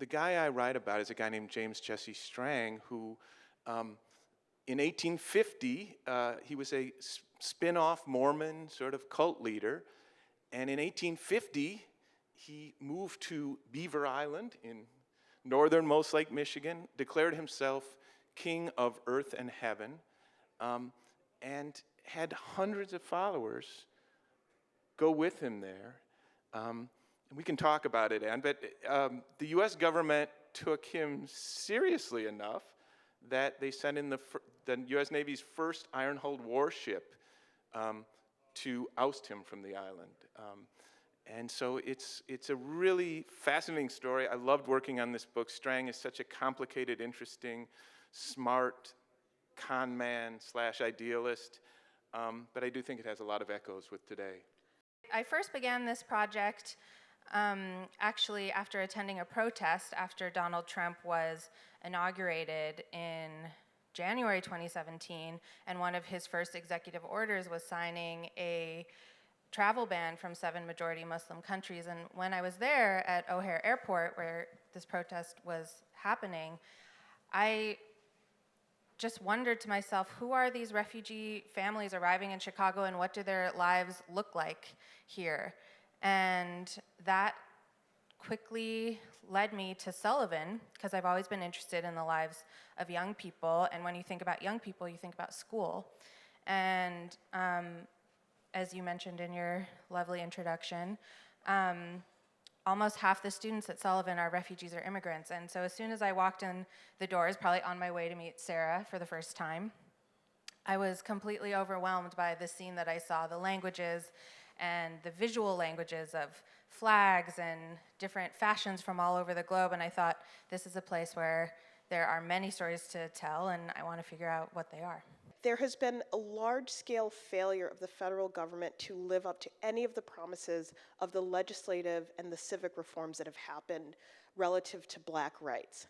the guy I write about is a guy named James Jesse Strang, who in 1850, he was a spin-off Mormon sort of cult leader. And in 1850, he moved to Beaver Island in northernmost Lake Michigan, declared himself king of earth and heaven, and had hundreds of followers go with him there. And we can talk about it, Ann, but the US government took him seriously enough that they sent in the US Navy's first Iron-Hulled warship to oust him from the island. And so it's a really fascinating story. I loved working on this book. Strang is such a complicated, interesting, smart con man / idealist, but I do think it has a lot of echoes with today. I first began this project actually after attending a protest after Donald Trump was inaugurated in January 2017, and one of his first executive orders was signing a travel ban from 7 majority Muslim countries. And when I was there at O'Hare Airport, where this protest was happening, I just wondered to myself, who are these refugee families arriving in Chicago, and what do their lives look like here? And that quickly led me to Sullivan, because I've always been interested in the lives of young people. And when you think about young people, you think about school. And as you mentioned in your lovely introduction, almost half the students at Sullivan are refugees or immigrants. And so as soon as I walked in the doors, probably on my way to meet Sarah for the first time, I was completely overwhelmed by the scene that I saw, the languages and the visual languages of flags and different fashions from all over the globe. And I thought, this is a place where there are many stories to tell, and I want to figure out what they are. There has been a large-scale failure of the federal government to live up to any of the promises of the legislative and the civic reforms that have happened relative to Black rights.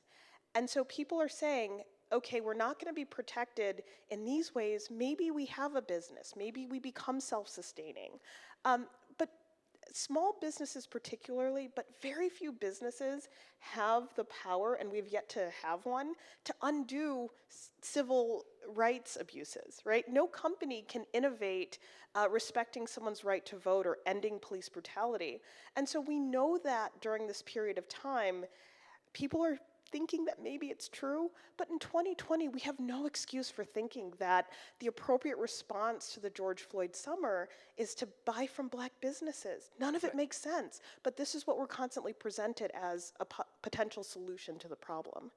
And so people are saying, okay, we're not going to be protected in these ways. Maybe we have a business. Maybe we become self-sustaining. But small businesses particularly, but very few businesses have the power, and we've yet to have one, to undo civil rights abuses, right? No company can innovate respecting someone's right to vote or ending police brutality. And so we know that during this period of time, people are thinking that maybe it's true, but in 2020, we have no excuse for thinking that the appropriate response to the George Floyd summer is to buy from Black businesses. None of it makes sense, but this is what we're constantly presented as a potential solution to the problem.